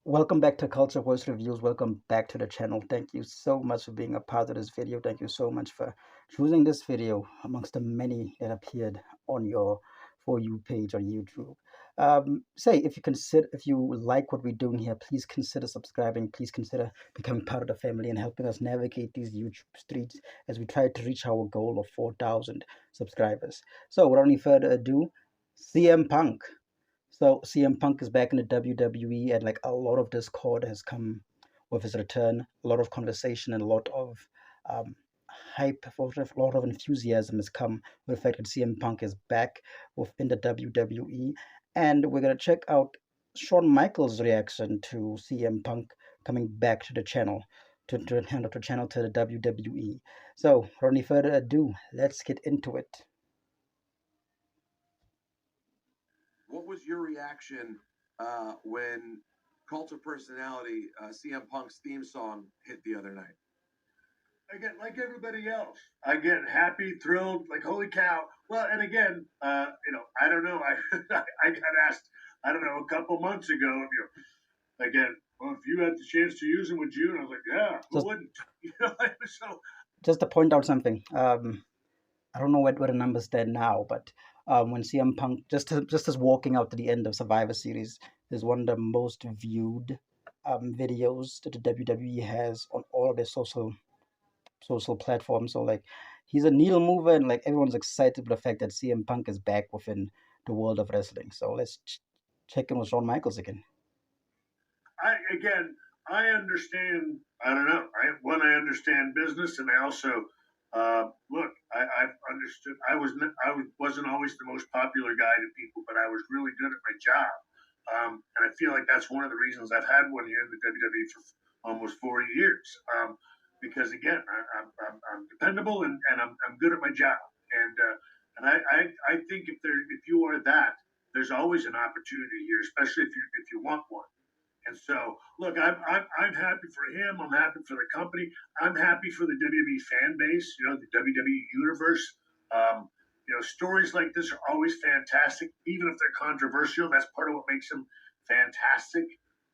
Welcome back to Culture Voice Reviews. Welcome back to the channel. Thank you so much for being a part of this video. Thank you so much for choosing this video amongst the many that appeared on your For You page on YouTube. Say if you like what we're doing here, please consider subscribing. Please consider becoming part of the family and helping us navigate these YouTube streets as we try to reach our goal of 4,000 subscribers. So, without any further ado, CM Punk. So CM Punk is back in the WWE, and like a lot of discord has come with his return. A lot of conversation and a lot of um, hype, a lot of enthusiasm has come with the fact that CM Punk is back within the WWE, and we're gonna check out Shawn Michaels' reaction to CM Punk coming back to the channel, to the WWE. So, without any further ado, let's get into it. What was your reaction when Cult of Personality, CM Punk's theme song, hit the other night? I get like everybody else. I get happy, thrilled, like holy cow. Well, and again, I don't know. I got asked, I don't know, a couple months ago. Again, well, if you had the chance to use them, would you? And I was like, yeah, who wouldn't? So Just to point out something, I don't know where the numbers stand now, but when CM Punk just as walking out to the end of Survivor Series is one of the most viewed videos that the WWE has on all of their social platforms. So like he's a needle mover, and like everyone's excited with the fact that CM Punk is back within the world of wrestling. So let's check in with Shawn Michaels again. I understand. I don't know. I understand business, and I also look. I've understood. Wasn't always the most popular guy to people, but I was really good at my job, and I feel like that's one of the reasons I've had one here in the WWE for almost 40 years. Because again, I'm dependable and I'm good at my job, and I think if you are that, there's always an opportunity here, especially if you want one. And so, look, I'm happy for him. I'm happy for the company. I'm happy for the WWE fan base. The WWE universe. Stories like this are always fantastic, even if they're controversial. That's part of what makes them fantastic.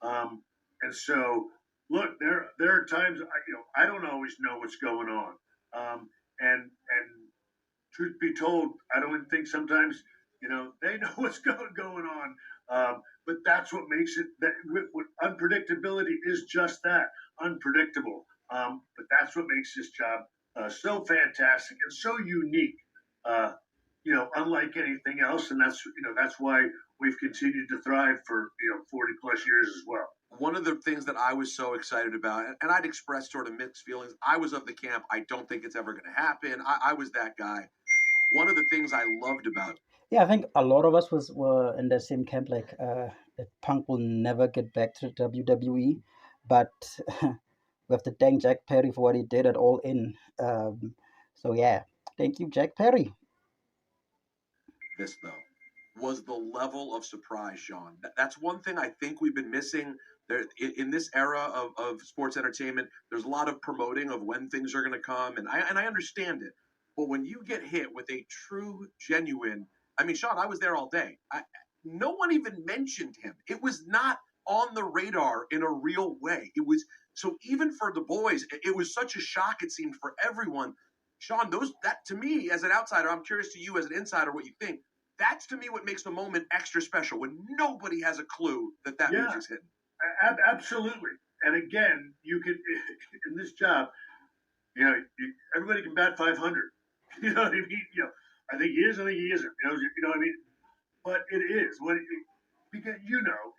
And so, look, there are times I don't always know what's going on. And truth be told, I don't think sometimes they know what's going on. But that's what makes it that unpredictability is just that, unpredictable. But that's what makes this job so fantastic and so unique. Unlike anything else, and that's why we've continued to thrive for 40 plus years as well. One of the things that I was so excited about, and I'd expressed sort of mixed feelings. I was of the camp, I don't think it's ever going to happen. I was that guy. One of the things I loved about it. Yeah, I think a lot of us were in the same camp, like that Punk will never get back to the WWE, but we have to thank Jack Perry for what he did at All In. So yeah, thank you, Jack Perry. This though was the level of surprise, Shawn. That's one thing I think we've been missing there in this era of sports entertainment. There's a lot of promoting of when things are going to come, and I understand it. But when you get hit with a true, genuine, I mean, Shawn, I was there all day. No one even mentioned him. It was not on the radar in a real way. It was so even for the boys, it was such a shock. It seemed for everyone. Shawn, that to me as an outsider, I'm curious to you as an insider what you think. That's to me what makes the moment extra special when nobody has a clue that music's hitting. Absolutely. And again, you can in this job, everybody can bat 500. You know what I mean? I think he is. I think he isn't. You know what I mean? But it is because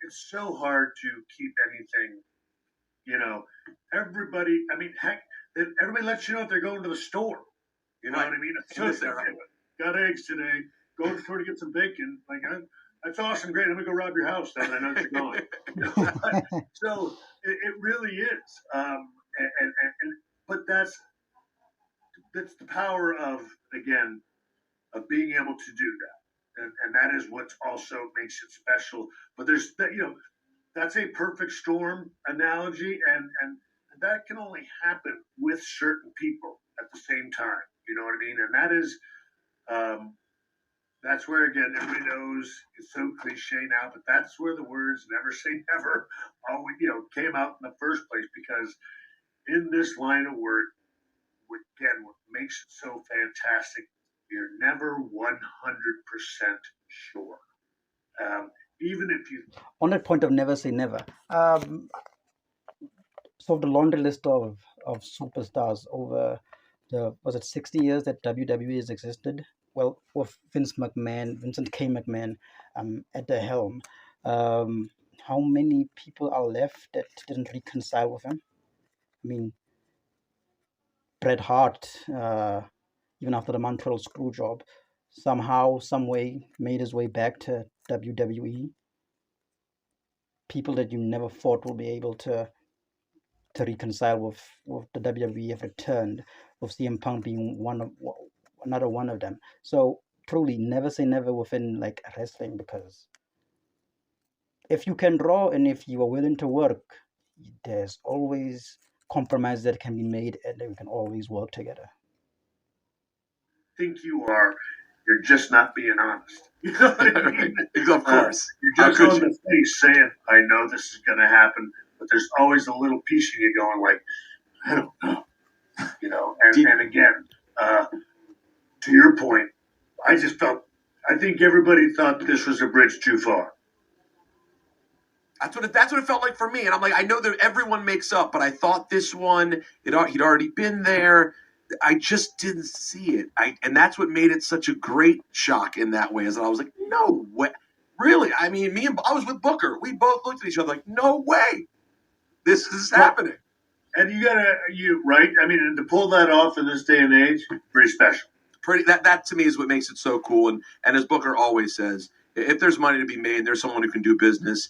it's so hard to keep anything. Everybody. I mean, heck, everybody lets you know if they're going to the store. You know what I mean? So got eggs today. Go to the store to get some bacon. Like, that's awesome, great. I'm gonna go rob your house. Then I know you're going. So it really is. But that's the power of being able to do that, and that is what also makes it special. But there's that's a perfect storm analogy, and that can only happen with certain people at the same time. You know what I mean? And that is that's where again everybody knows it's so cliche now, but that's where the words "never say never" always came out in the first place because in this line of work, again, what makes it so fantastic, you're never 100% sure. Um, Even if you On that point of never say never, so the laundry list of superstars over the, was it 60 years that WWE has existed? Well, with Vincent K. McMahon, at the helm, um, how many people are left that didn't reconcile with him? I mean, Bret Hart, even after the Montreal screw job, somehow, some way, made his way back to WWE. People that you never thought will be able to reconcile with the WWE have returned, with CM Punk being another one of them. So truly, never say never within like wrestling, because if you can draw and if you are willing to work, there's always compromise that can be made, and we can always work together. think you are, you're just not being honest. You know what I mean? Of course. You're just on the face saying, "I know this is going to happen," but there's always a little piece of you going like, "I don't know," And again, to your point, I think everybody thought this was a bridge too far. That's what it felt like for me. And I'm like, I know that everyone makes up, but I thought this one, he'd already been there. I just didn't see it. And that's what made it such a great shock in that way. Is that I was like, no way, really? I mean, I was with Booker. We both looked at each other like, no way, this is happening. And right? I mean, to pull that off in this day and age, pretty special. That to me is what makes it so cool. And as Booker always says, if there's money to be made, there's someone who can do business.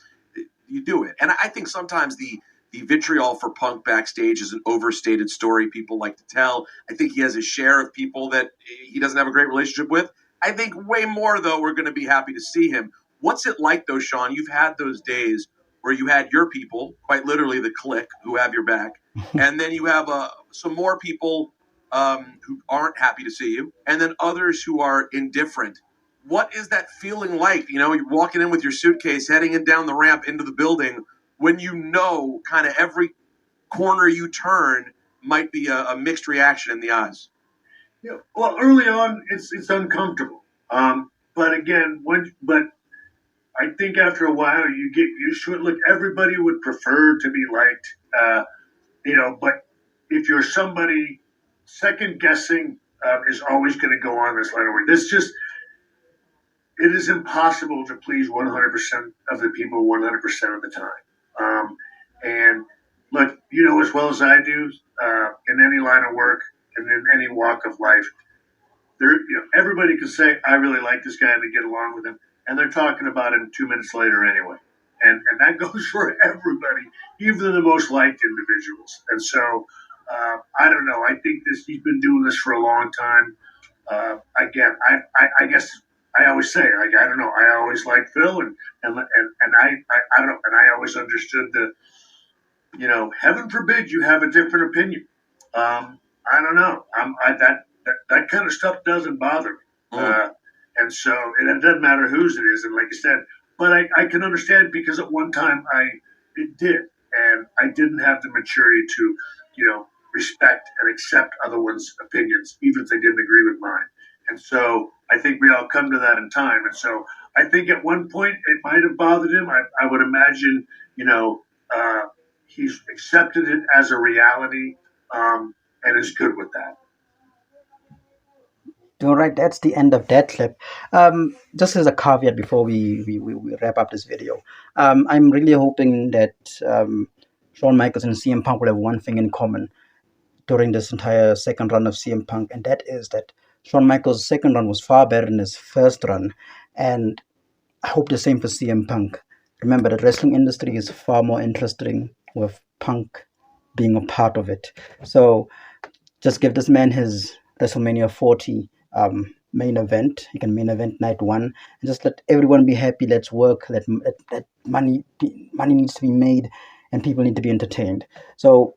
You do it. And I think sometimes the vitriol for Punk backstage is an overstated story people like to tell. I think he has a share of people that he doesn't have a great relationship with. I think way more, though, we're going to be happy to see him. What's it like, though, Shawn? You've had those days where you had your people, quite literally the clique, who have your back, and then you have some more people who aren't happy to see you, and then others who are indifferent. What is that feeling like? You're walking in with your suitcase, heading in down the ramp into the building, when kind of every corner you turn might be a mixed reaction in the eyes. Yeah. Well, early on, it's uncomfortable. But again, but I think after a while you get used to it. Look, everybody would prefer to be liked, but if you're somebody, second guessing is always going to go on this line of work. It is impossible to please 100% of the people 100% of the time. And look, as well as I do, in any line of work and in any walk of life, everybody can say, "I really like this guy and I get along with him," and they're talking about him 2 minutes later anyway. And that goes for everybody, even the most liked individuals. And so, I don't know. I think he's been doing this for a long time. Again, I guess I always say, like, I don't know. I always liked Phil, and I don't know. And I always understood heaven forbid you have a different opinion. I don't know. That kind of stuff doesn't bother me. And so it doesn't matter whose it is. And like I said, but I can understand, because at one time it did, and I didn't have the maturity to, respect and accept other one's opinions, even if they didn't agree with mine. And so I think we all come to that in time. And so I think at one point it might have bothered him. I would imagine, he's accepted it as a reality, and is good with that. All right, that's the end of that clip. Just as a caveat before we wrap up this video, I'm really hoping that Shawn Michaels and CM Punk will have one thing in common during this entire second run of CM Punk, and that is that Shawn Michaels' second run was far better than his first run, and I hope the same for CM Punk. Remember that wrestling industry is far more interesting with Punk being a part of it. So just give this man his WrestleMania 40 main event. He can main event night one, and just let everyone be happy. Let's work. Let money needs to be made, and people need to be entertained. So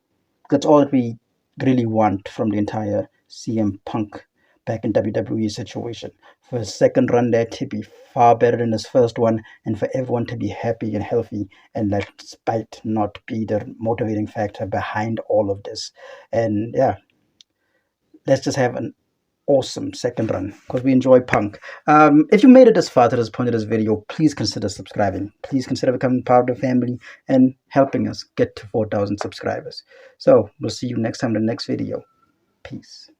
that's all that we really want from the entire CM Punk back in WWE situation. for his second run there to be far better than his first one, and for everyone to be happy and healthy, and let spite not be the motivating factor behind all of this. And yeah, let's just have an awesome second run because we enjoy Punk. If you made it this far to this point of this video, please consider subscribing. Please consider becoming part of the family and helping us get to 4,000 subscribers. So we'll see you next time in the next video. Peace.